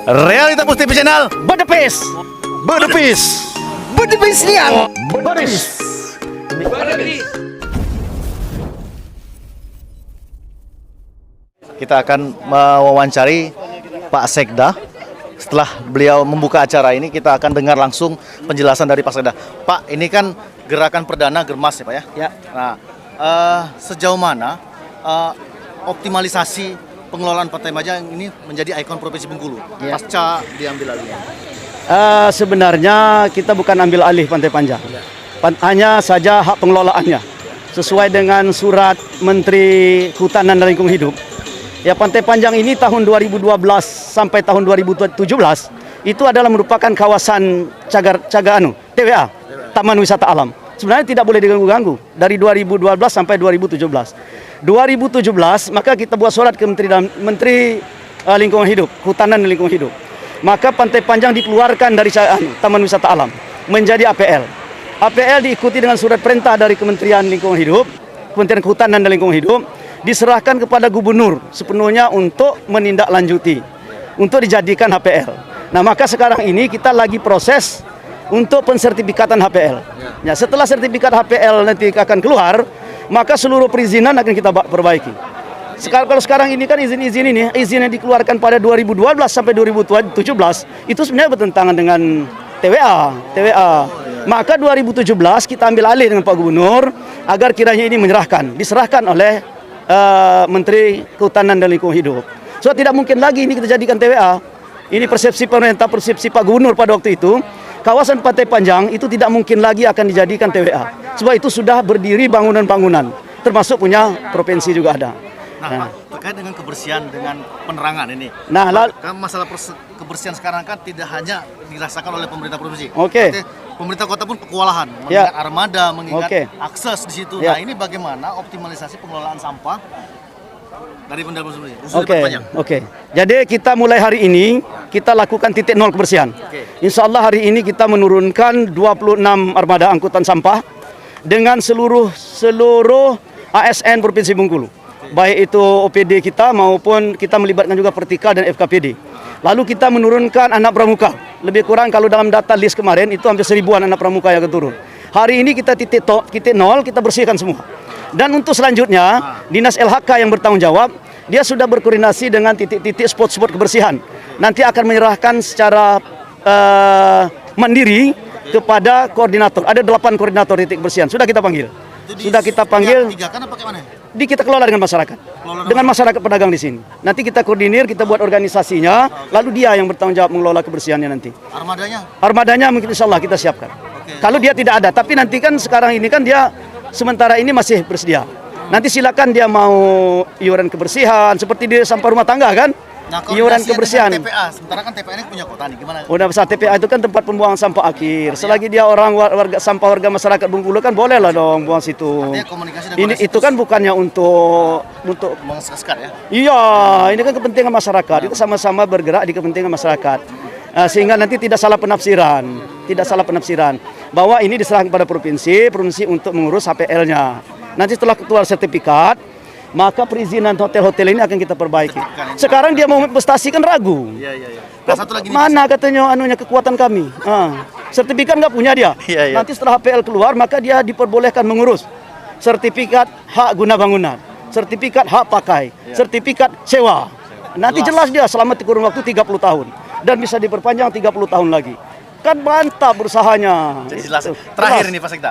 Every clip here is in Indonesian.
Realita Pos TV Channel Bedepis liang. Kita akan mewawancari Pak Sekda. Setelah beliau membuka acara ini, kita akan dengar langsung penjelasan dari Pak Sekda. Pak, ini kan gerakan perdana Germas ya Pak ya? Ya. Nah, sejauh mana optimalisasi pengelolaan Pantai Panjang ini menjadi ikon Provinsi Bengkulu Ya. pasca diambil alih? Sebenarnya kita bukan ambil alih Pantai Panjang, hanya saja hak pengelolaannya sesuai dengan surat Menteri Kehutanan dan Lingkungan Hidup. Ya, Pantai Panjang ini tahun 2012 sampai tahun 2017 itu adalah merupakan kawasan TWA, Taman Wisata Alam. Sebenarnya tidak boleh diganggu-ganggu dari 2012 sampai 2017. 2017 maka kita buat surat ke Menteri Lingkungan Hidup, Kehutanan dan Lingkungan Hidup. Maka Pantai Panjang dikeluarkan dari Taman Wisata Alam menjadi APL. APL diikuti dengan surat perintah dari Kementerian Lingkungan Hidup, Kementerian Kehutanan dan Lingkungan Hidup, diserahkan kepada gubernur sepenuhnya untuk menindaklanjuti, untuk dijadikan HPL. Nah, maka sekarang ini kita lagi proses untuk pensertifikatan HPL. Ya, setelah sertifikat HPL nanti akan keluar, maka seluruh perizinan akan kita perbaiki. Kalau sekarang ini kan izin yang dikeluarkan pada 2012 sampai 2017 itu sebenarnya bertentangan dengan TWA. Maka 2017 kita ambil alih dengan Pak Gubernur agar kiranya ini diserahkan oleh Menteri Kehutanan dan Lingkungan Hidup. So tidak mungkin lagi ini kita jadikan TWA. Ini persepsi pemerintah, persepsi Pak Gubernur pada waktu itu. Kawasan Pantai Panjang itu tidak mungkin lagi akan dijadikan TWA. Sebab itu sudah berdiri bangunan-bangunan, termasuk punya provinsi juga ada. Nah, Pak, terkait dengan kebersihan, dengan penerangan ini. Nah, kan masalah kebersihan sekarang kan tidak hanya dirasakan oleh pemerintah provinsi. Oke. Pemerintah kota pun kewalahan mengingat armada, mengingat akses di situ. Ya. Nah, ini bagaimana optimalisasi pengelolaan sampah dari pemerintah provinsi? Oke. Jadi kita mulai hari ini kita lakukan titik nol kebersihan. Insya Allah hari ini kita menurunkan 26 armada angkutan sampah dengan seluruh ASN Provinsi Bengkulu. Baik itu OPD kita maupun kita melibatkan juga Vertikal dan FKPD. Lalu kita menurunkan anak pramuka. Lebih kurang kalau dalam data list kemarin itu hampir 1000-an anak pramuka yang akan turun. Hari ini kita titik nol, kita bersihkan semua. Dan untuk selanjutnya, Dinas LHK yang bertanggung jawab, dia sudah berkoordinasi dengan titik-titik spot-spot kebersihan. Nanti akan menyerahkan secara mandiri kepada koordinator. Ada 8 koordinator titik kebersihan. Sudah kita panggil. Kita kelola dengan masyarakat. Dengan masyarakat pedagang di sini. Nanti kita koordinir, kita buat organisasinya, lalu dia yang bertanggung jawab mengelola kebersihannya nanti. Armadanya mungkin insya Allah kita siapkan. Kalau dia tidak ada, tapi nanti kan sekarang ini kan dia sementara ini masih bersedia. Nanti silakan dia mau iuran kebersihan seperti di sampah rumah tangga kan? Nah, iuran kebersihan. TPA, sementara kan TPA ini punya kota nih, gimana? Udah besar TPA itu kan tempat pembuangan sampah akhir. Selagi dia sampah warga masyarakat Bengkulu kan boleh lah dong buang situ. Ini itu kan bukannya untuk mengeseskan ya? Iya, ini kan kepentingan masyarakat. Itu sama-sama bergerak di kepentingan masyarakat. Sehingga nanti tidak salah penafsiran, bahwa ini diserahkan kepada provinsi untuk mengurus HPL-nya. Nanti setelah keluar sertifikat, maka perizinan hotel-hotel ini akan kita perbaiki. Sekarang dia mau investasi kan ragu. Mana katanya kekuatan kami. Sertifikat nggak punya dia. Nanti setelah HPL keluar, maka dia diperbolehkan mengurus sertifikat hak guna bangunan, sertifikat hak pakai, sertifikat sewa. Nanti jelas dia selama kurun waktu 30 tahun. Dan bisa diperpanjang 30 tahun lagi. Kan mantap bersahanya. Jelas. Terakhir ini Pak Sekda.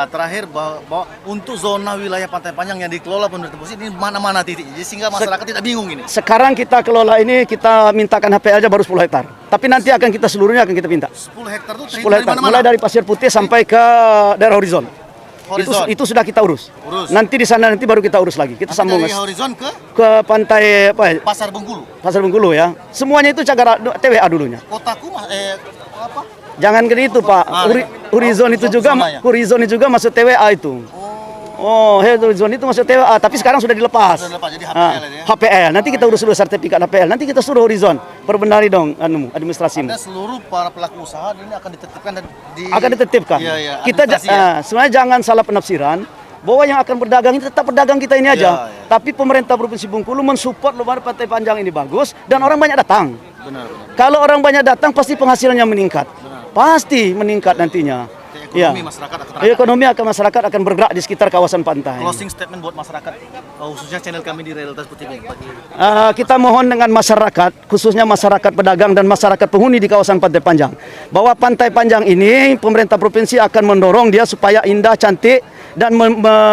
Terakhir bahwa untuk zona wilayah Pantai Panjang yang dikelola pemerintah provinsi ini mana-mana titik, sehingga masyarakat tidak bingung ini. Sekarang kita kelola ini kita mintakan HPL aja baru 10 hektar. Tapi nanti akan kita seluruhnya akan kita minta. 10 hektar itu 10 hektar. Mulai dari Pasir Putih sampai ke daerah Horizon. Itu sudah kita urus. Nanti di sana baru kita urus lagi. Kita sambung dari Horizon ke pantai Pasar Bengkulu. Pasar Bengkulu ya. Semuanya itu cagar TWA dulunya. Kotaku apa? Jangan ke itu Pak. Horizon itu juga masuk TWA itu. Horizon itu masuk TWA, tapi sekarang sudah dilepas. Jadi HPL. Nanti kita urus dulu sertifikat HPL. Nanti kita suruh Horizon perbenari dong administrasimu. Seluruh para pelaku usaha ini akan ditertibkan dan ditertibkan. Kita sebenarnya jangan salah penafsiran bahwa yang akan berdagang ini tetap pedagang kita ini aja. Tapi pemerintah Provinsi Bengkulu mensupport Pantai Panjang ini bagus dan orang banyak datang. Benar. Kalau orang banyak datang pasti penghasilannya meningkat. Pasti meningkat nantinya. Ekonomi masyarakat akan terangkat. Ekonomi akan masyarakat akan bergerak di sekitar kawasan pantai. Closing statement buat masyarakat, khususnya channel kami di Realitas Putih ini. Kita mohon dengan masyarakat, khususnya masyarakat pedagang dan masyarakat penghuni di kawasan Pantai Panjang, bahwa Pantai Panjang ini pemerintah provinsi akan mendorong dia supaya indah, cantik, dan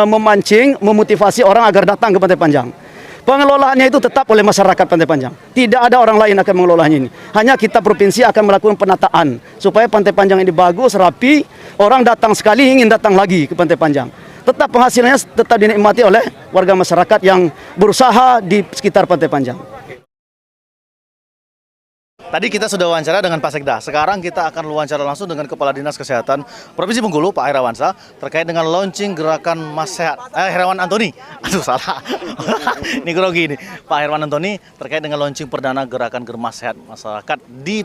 memancing, memotivasi orang agar datang ke Pantai Panjang. Pengelolaannya itu tetap oleh masyarakat Pantai Panjang. Tidak ada orang lain akan mengelolanya ini. Hanya kita provinsi akan melakukan penataan supaya Pantai Panjang ini bagus, rapi, orang datang sekali ingin datang lagi ke Pantai Panjang. Tetap penghasilannya tetap dinikmati oleh warga masyarakat yang berusaha di sekitar Pantai Panjang. Tadi kita sudah wawancara dengan Pak Sekda. Sekarang kita akan wawancara langsung dengan Kepala Dinas Kesehatan Provinsi Bengkulu, Pak Herawansa, terkait dengan launching gerakan Mas Sehat. Herawan Antoni. Aduh, salah. Ini grogi ini. Pak Herawan Antoni terkait dengan launching perdana gerakan Germas Sehat Masyarakat di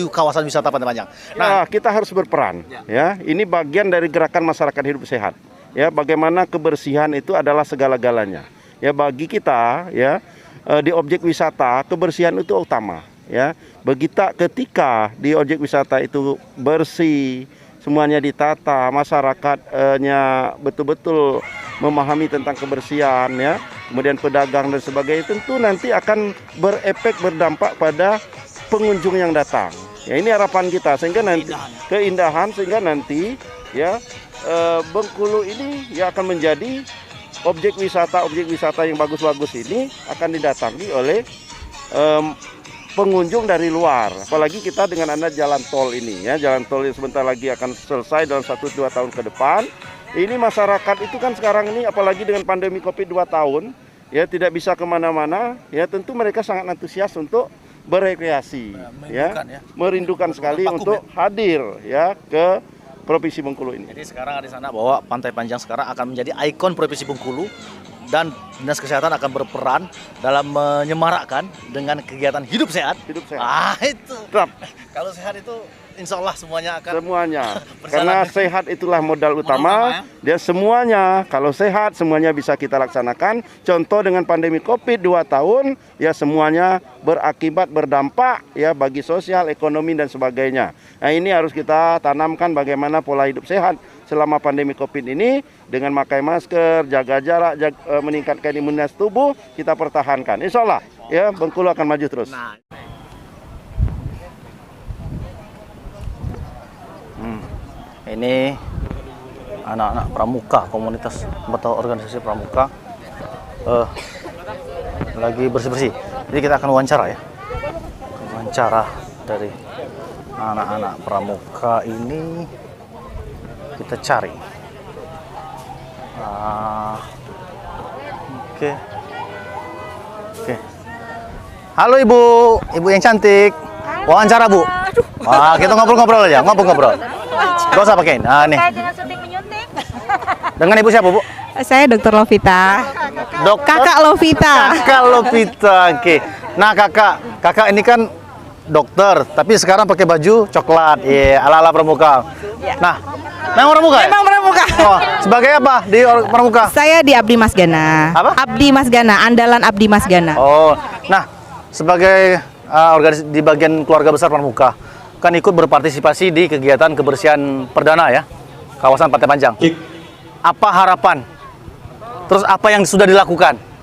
kawasan wisata Pantai Panjang. Nah, kita harus berperan. Ya, ini bagian dari gerakan masyarakat hidup sehat. Ya, bagaimana kebersihan itu adalah segala-galanya. Ya, bagi kita, ya, di objek wisata kebersihan itu utama. Ya, ketika di objek wisata itu bersih, semuanya ditata, masyarakatnya betul-betul memahami tentang kebersihan, ya, kemudian pedagang dan sebagainya, tentu nanti akan berefek, berdampak pada pengunjung yang datang. Ya, ini harapan kita sehingga nanti keindahan sehingga nanti, ya, Bengkulu ini ya akan menjadi objek wisata yang bagus-bagus ini akan didatangi oleh pengunjung dari luar, apalagi kita dengan jalan tol ini, ya, jalan tol ini sebentar lagi akan selesai dalam 1-2 tahun ke depan. Ini masyarakat itu kan sekarang ini, apalagi dengan pandemi Covid 2 tahun, ya, tidak bisa kemana-mana, ya, tentu mereka sangat antusias untuk berekreasi, merindukan sekali untuk hadir, ya, ke Provinsi Bengkulu ini. Jadi sekarang di sana bahwa Pantai Panjang sekarang akan menjadi ikon Provinsi Bengkulu. Dan Dinas Kesehatan akan berperan dalam menyemarakkan dengan kegiatan hidup sehat. Hidup sehat. Itu. Kalau sehat itu insya Allah semuanya akan. Karena sehat itulah modal utama. Dia semuanya, kalau sehat semuanya bisa kita laksanakan. Contoh dengan pandemi Covid 2 tahun, ya semuanya berakibat, berdampak, ya, bagi sosial, ekonomi dan sebagainya. Nah, ini harus kita tanamkan bagaimana pola hidup sehat selama pandemi Covid ini, dengan memakai masker, jaga jarak, meningkatkan imunitas tubuh, kita pertahankan. Insya Allah, ya, Bengkulu akan maju terus. Ini anak-anak pramuka, komunitas atau organisasi pramuka lagi bersih-bersih. Jadi kita akan wawancara, ya, wawancara dari anak-anak pramuka ini. Kita cari. Oke. Halo Ibu yang cantik. Wawancara Bu. Wah, kita ngobrol-ngobrol aja, ngobrol-ngobrol. Gak usah pakein. Nah, nih. Jangan suntik-menyuntik. Dengan Ibu siapa, Bu? Saya Dr. Lovita. Kakak Lovita. Kakak Lovita. Oke. Nah, kakak ini kan dokter, tapi sekarang pakai baju coklat. Iya, ala-ala pramuka. Nah, memang pramuka ya? Memang pramuka. Oh, sebagai apa di pramuka? Saya di Abdi Mas Gana. Apa? Abdi Mas Gana, andalan Abdi Mas Gana. Oh, nah, sebagai organisasi di bagian keluarga besar pramuka, kan ikut berpartisipasi di kegiatan kebersihan perdana, ya, kawasan Pantai Panjang. Apa harapan? Terus apa yang sudah dilakukan?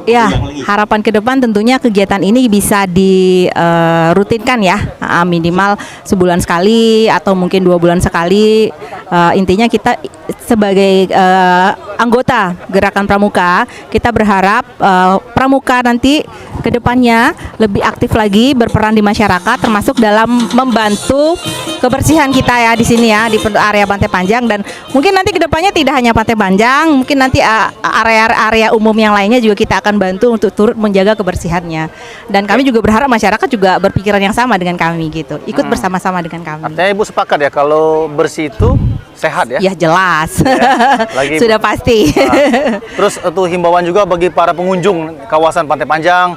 Ya, harapan ke depan tentunya kegiatan ini bisa dirutinkan, ya, minimal sebulan sekali atau mungkin 2 bulan sekali. Intinya kita sebagai anggota Gerakan Pramuka, kita berharap pramuka nanti ke depannya lebih aktif lagi berperan di masyarakat, termasuk dalam membantu kebersihan kita, ya, di sini, ya, di area Pantai Panjang. Dan mungkin nanti ke depannya tidak hanya Pantai Panjang, mungkin nanti area-area umum yang lainnya juga kita akan bantu untuk turut menjaga kebersihannya. Dan kami juga berharap masyarakat juga berpikiran yang sama dengan kami, gitu, ikut bersama-sama dengan kami. Artinya Ibu sepakat, ya, kalau bersih itu sehat, ya? Ya, jelas. Lagi, sudah pasti. Terus itu himbauan juga bagi para pengunjung kawasan Pantai Panjang.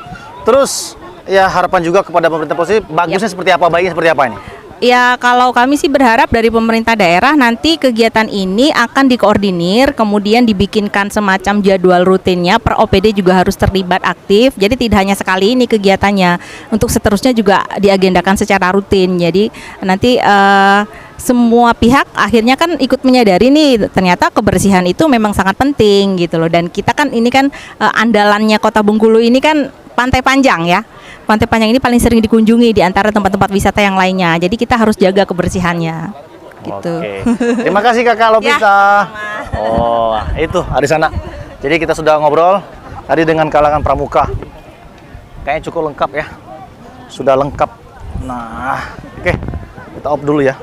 Terus, ya, harapan juga kepada pemerintah provinsi, bagusnya seperti apa, baiknya seperti apa ini? Ya, kalau kami sih berharap dari pemerintah daerah nanti kegiatan ini akan dikoordinir, kemudian dibikinkan semacam jadwal rutinnya, per OPD juga harus terlibat aktif. Jadi tidak hanya sekali ini kegiatannya, untuk seterusnya juga diagendakan secara rutin. Jadi nanti semua pihak akhirnya kan ikut menyadari nih ternyata kebersihan itu memang sangat penting gitu loh. Dan kita kan ini kan andalannya Kota Bengkulu ini kan Pantai Panjang ya. Pantai Panjang ini paling sering dikunjungi di antara tempat-tempat wisata yang lainnya. Jadi kita harus jaga kebersihannya. Gitu. Oke. Terima kasih Kakak Lovita. Ya, Oh, itu ada di sana. Jadi kita sudah ngobrol tadi dengan kalangan pramuka. Kayaknya cukup lengkap ya. Sudah lengkap. Nah, oke. Kita off dulu ya.